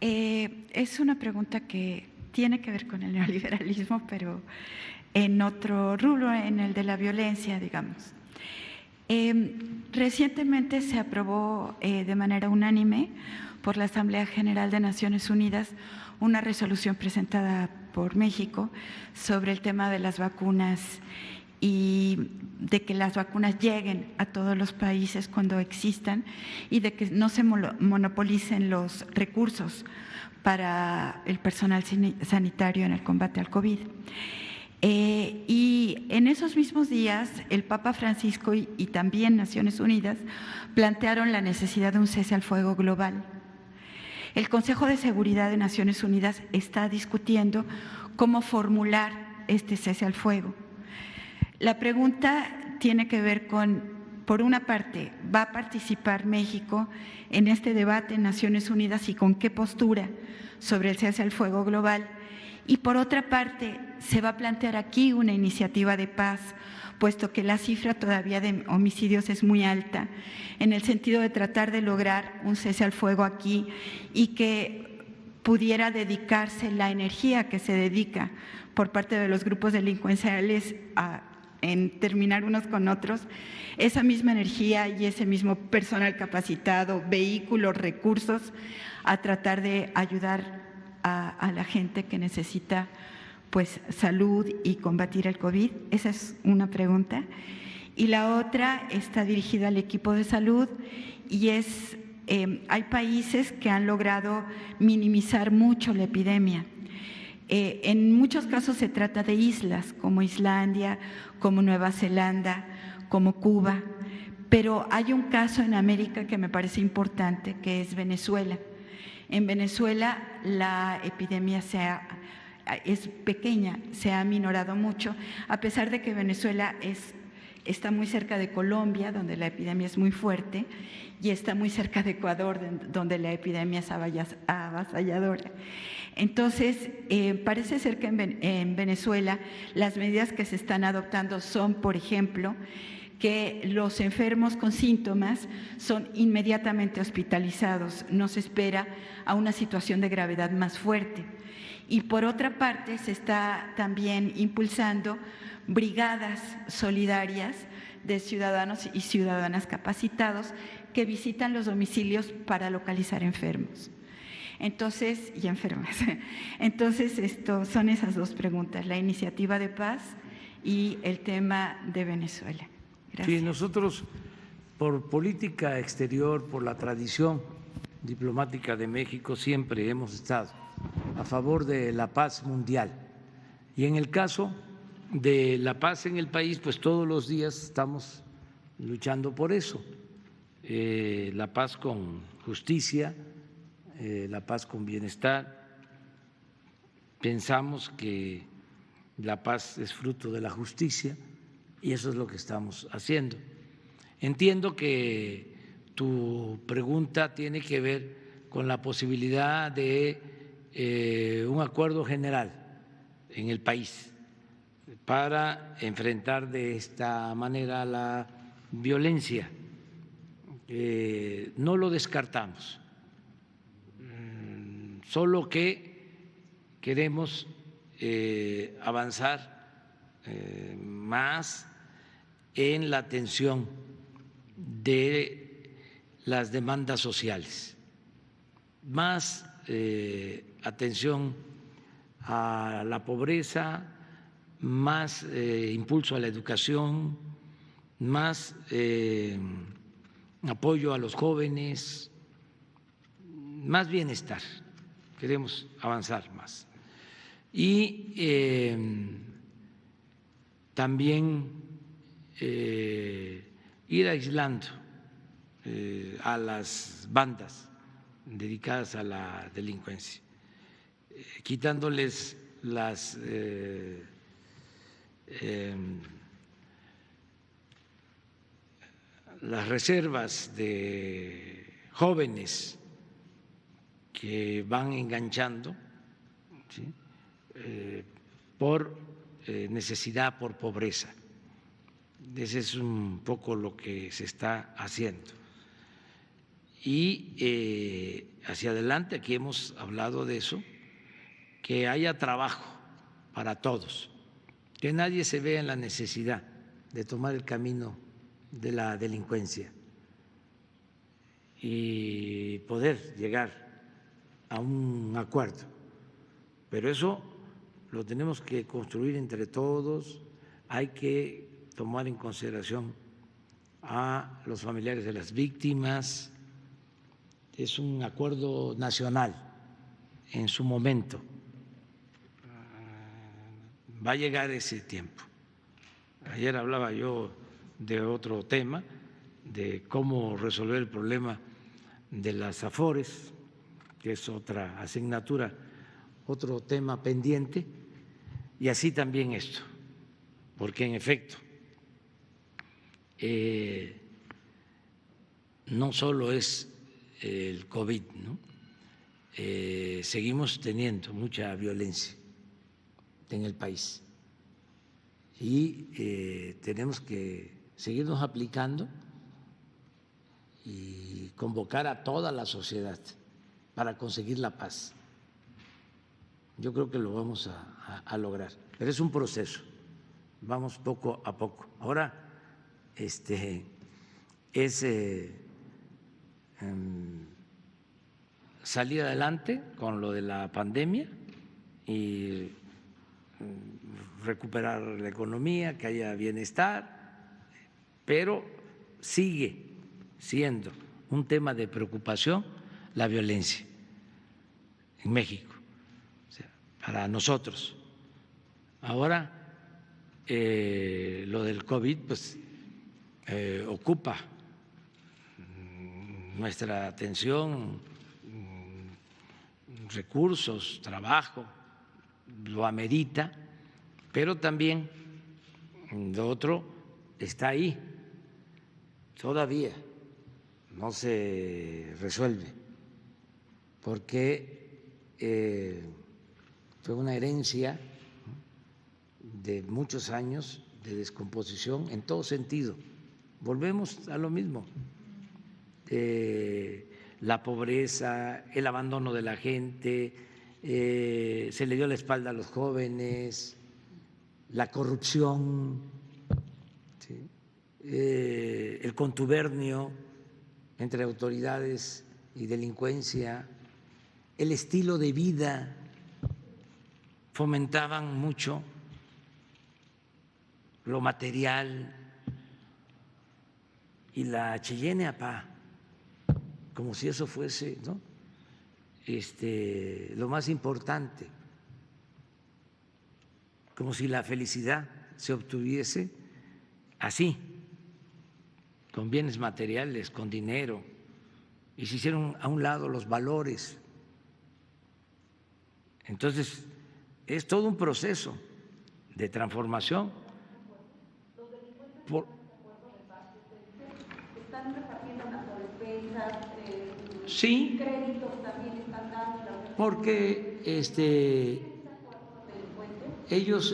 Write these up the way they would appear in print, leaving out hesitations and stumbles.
Es una pregunta que tiene que ver con el neoliberalismo, pero en otro rubro, en el de la violencia, digamos. Recientemente se aprobó de manera unánime por la Asamblea General de Naciones Unidas una resolución presentada por México sobre el tema de las vacunas y de que las vacunas lleguen a todos los países cuando existan y de que no se monopolicen los recursos para el personal sanitario en el combate al COVID. Y en esos mismos días, el Papa Francisco y también Naciones Unidas plantearon la necesidad de un cese al fuego global. El Consejo de Seguridad de Naciones Unidas está discutiendo cómo formular este cese al fuego. La pregunta tiene que ver con, por una parte, ¿va a participar México en este debate en Naciones Unidas y con qué postura sobre el cese al fuego global? Y por otra parte, se va a plantear aquí una iniciativa de paz, puesto que la cifra todavía de homicidios es muy alta, en el sentido de tratar de lograr un cese al fuego aquí y que pudiera dedicarse la energía que se dedica por parte de los grupos delincuenciales en terminar unos con otros, esa misma energía y ese mismo personal capacitado, vehículos, recursos, a tratar de ayudar a la gente que necesita pues salud y combatir el COVID. Esa es una pregunta. Y la otra está dirigida al equipo de salud y es, hay países que han logrado minimizar mucho la epidemia. En muchos casos se trata de islas como Islandia, como Nueva Zelanda, como Cuba, pero hay un caso en América que me parece importante, que es Venezuela. En Venezuela la epidemia es pequeña, se ha aminorado mucho, a pesar de que Venezuela está muy cerca de Colombia, donde la epidemia es muy fuerte, y está muy cerca de Ecuador, donde la epidemia es avasalladora. Entonces, parece ser que en Venezuela las medidas que se están adoptando son, por ejemplo, que los enfermos con síntomas son inmediatamente hospitalizados, no se espera a una situación de gravedad más fuerte. Y por otra parte, se está también impulsando brigadas solidarias de ciudadanos y ciudadanas capacitados que visitan los domicilios para localizar enfermos. Entonces, y enfermas. Entonces, son esas dos preguntas, la iniciativa de paz y el tema de Venezuela. Gracias. Sí, nosotros, por política exterior, por la tradición diplomática de México, siempre hemos estado a favor de la paz mundial. Y en el caso de la paz en el país, pues todos los días estamos luchando por eso, la paz con justicia, la paz con bienestar. Pensamos que la paz es fruto de la justicia y eso es lo que estamos haciendo. Entiendo que tu pregunta tiene que ver con la posibilidad de un acuerdo general en el país para enfrentar de esta manera la violencia. No lo descartamos, solo que queremos avanzar más en la atención de las demandas sociales, más atención a la pobreza, más impulso a la educación, más apoyo a los jóvenes, más bienestar. Queremos avanzar más. Y también ir aislando a las bandas dedicadas a la delincuencia, quitándoles las reservas de jóvenes que van enganchando, ¿sí? Por necesidad, por pobreza. Ese es un poco lo que se está haciendo. y hacia adelante, aquí hemos hablado de eso, que haya trabajo para todos, que nadie se vea en la necesidad de tomar el camino de la delincuencia y poder llegar a un acuerdo. Pero eso lo tenemos que construir entre todos, hay que tomar en consideración a los familiares de las víctimas, es un acuerdo nacional en su momento. Va a llegar ese tiempo. Ayer hablaba yo de otro tema, de cómo resolver el problema de las AFORES, que es otra asignatura, otro tema pendiente, y así también esto, porque en efecto no solo es el COVID, ¿no? Seguimos teniendo mucha violencia en el país y tenemos que seguirnos aplicando y convocar a toda la sociedad para conseguir la paz. Yo creo que lo vamos a lograr, pero es un proceso, vamos poco a poco. Ahora es salir adelante con lo de la pandemia y recuperar la economía, que haya bienestar, pero sigue siendo un tema de preocupación la violencia en México, o sea, para nosotros. Ahora lo del COVID pues ocupa nuestra atención, recursos, trabajo, lo amerita, pero también lo otro está ahí, todavía no se resuelve, porque fue una herencia de muchos años de descomposición en todo sentido. Volvemos a lo mismo, la pobreza, el abandono de la gente, se le dio la espalda a los jóvenes, la corrupción, ¿sí? El contubernio entre autoridades y delincuencia, el estilo de vida, fomentaban mucho lo material y la chiyeneapá, como si eso fuese, ¿no?, lo más importante, como si la felicidad se obtuviese así, con bienes materiales, con dinero, y se hicieron a un lado los valores. Entonces, es todo un proceso de transformación. Están repartiendo narcodespensas, Sí, créditos también están dando. porque ellos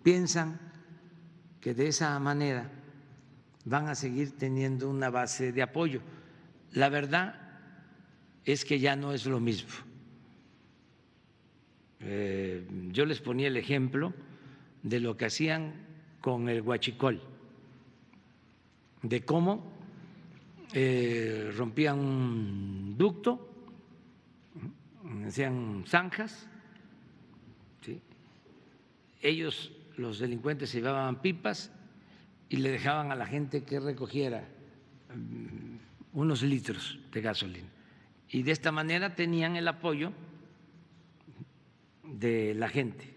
piensan que de esa manera van a seguir teniendo una base de apoyo. La verdad es que ya no es lo mismo. Yo les ponía el ejemplo de lo que hacían con el huachicol, de cómo rompían un ducto, hacían zanjas, ¿sí? Ellos, los delincuentes, se llevaban pipas y le dejaban a la gente que recogiera unos litros de gasolina. Y de esta manera tenían el apoyo de la gente.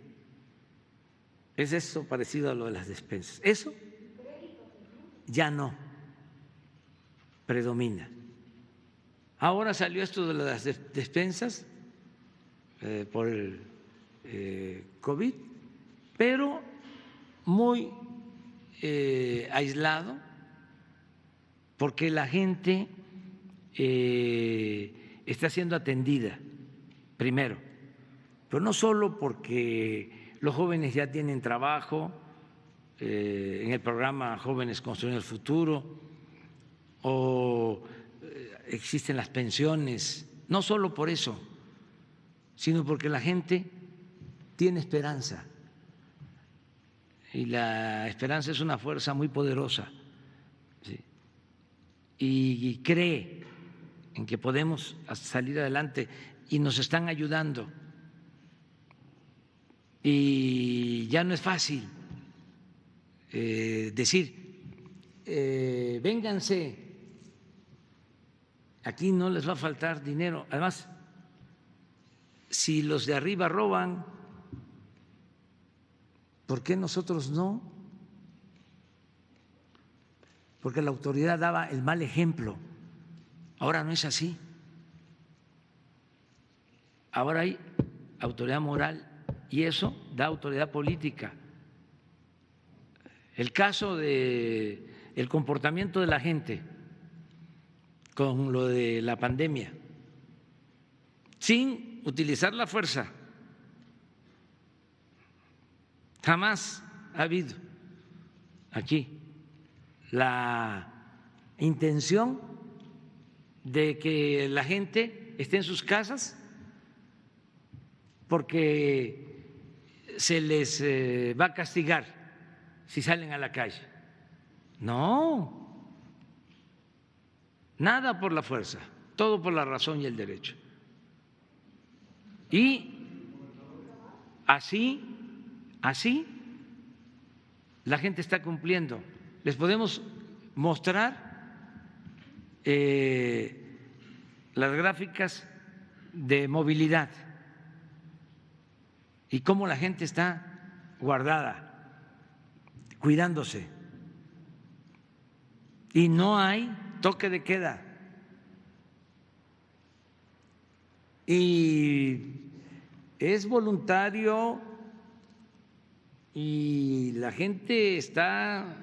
¿Es eso parecido a lo de las despensas? Eso ya no predomina. Ahora salió esto de las despensas por el COVID, pero muy aislado, porque la gente está siendo atendida primero, pero no solo porque los jóvenes ya tienen trabajo en el programa Jóvenes Construyendo el Futuro, o existen las pensiones, no solo por eso, sino porque la gente tiene esperanza. Y la esperanza es una fuerza muy poderosa, ¿sí? Y cree en que podemos salir adelante y nos están ayudando. Y ya no es fácil decir, vénganse, aquí no les va a faltar dinero. Además, si los de arriba roban, ¿por qué nosotros no? Porque la autoridad daba el mal ejemplo. Ahora no es así. Ahora hay autoridad moral y eso da autoridad política. El caso de el comportamiento de la gente con lo de la pandemia, sin utilizar la fuerza. Jamás ha habido aquí la intención de que la gente esté en sus casas porque se les va a castigar si salen a la calle. No, nada por la fuerza, todo por la razón y el derecho. Y así la gente está cumpliendo. Les podemos mostrar las gráficas de movilidad y cómo la gente está guardada, cuidándose. Y no hay toque de queda. Y es voluntario y la gente está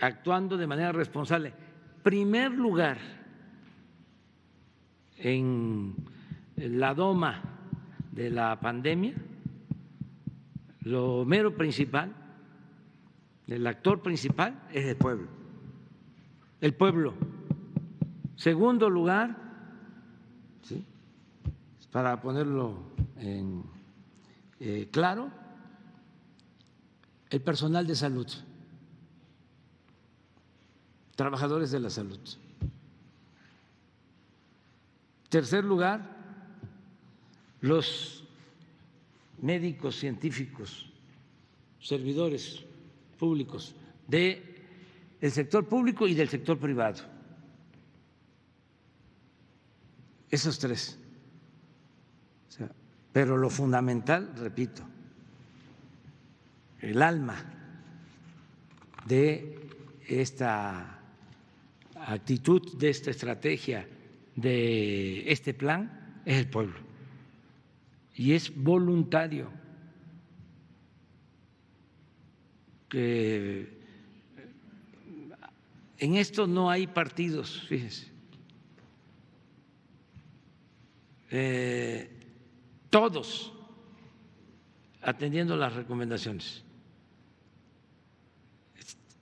actuando de manera responsable. Primer lugar en la doma de la pandemia, lo mero principal, el actor principal es el pueblo. El pueblo. Segundo lugar, ¿sí?, para ponerlo en claro, el personal de salud, trabajadores de la salud. Tercer lugar, los médicos, científicos, servidores públicos del sector público y del sector privado. Esos tres. O sea, pero lo fundamental, repito, el alma de esta actitud, de esta estrategia, de este plan, es el pueblo. Y es voluntario. En esto no hay partidos, fíjense. Todos atendiendo las recomendaciones.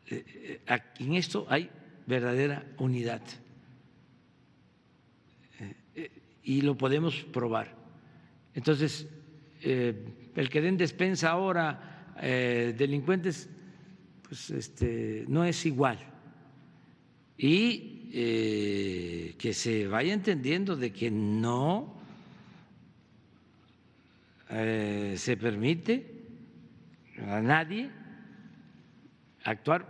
En esto hay verdadera unidad y lo podemos probar. Entonces, el que den despensa ahora delincuentes, pues no es igual. Y que se vaya entendiendo de que no se permite a nadie actuar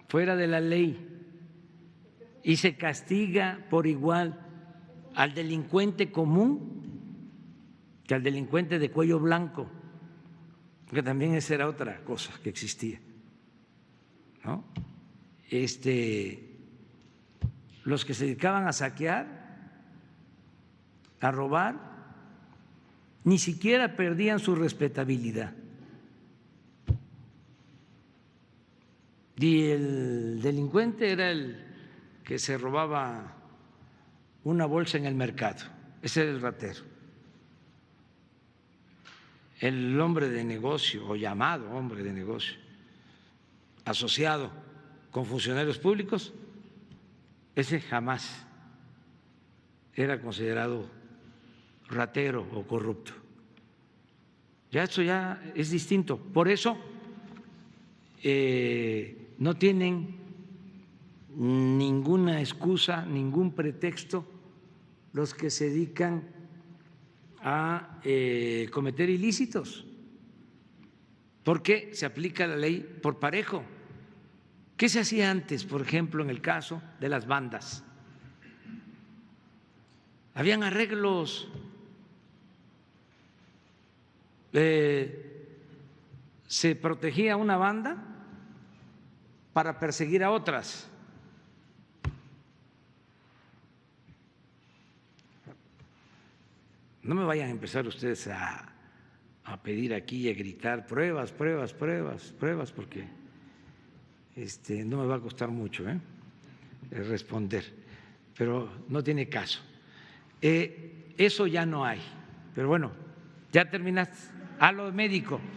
fuera de la ley y se castiga por igual al delincuente común que al delincuente de cuello blanco, que también esa era otra cosa que existía, ¿no? Los que se dedicaban a saquear, a robar, ni siquiera perdían su respetabilidad. Y el delincuente era el que se robaba una bolsa en el mercado, ese era el ratero. El hombre de negocio, o llamado hombre de negocio, asociado con funcionarios públicos, ese jamás era considerado ratero o corrupto. Ya eso ya es distinto. Por eso no tienen ninguna excusa, ningún pretexto los que se dedican a cometer ilícitos, porque se aplica la ley por parejo. ¿Qué se hacía antes, por ejemplo, en el caso de las bandas? Habían arreglos, se protegía una banda para perseguir a otras. No me vayan a empezar ustedes a pedir aquí y a gritar pruebas, pruebas, pruebas, pruebas, porque no me va a costar mucho responder, pero no tiene caso. Eso ya no hay, pero bueno, ya terminaste. A lo médico.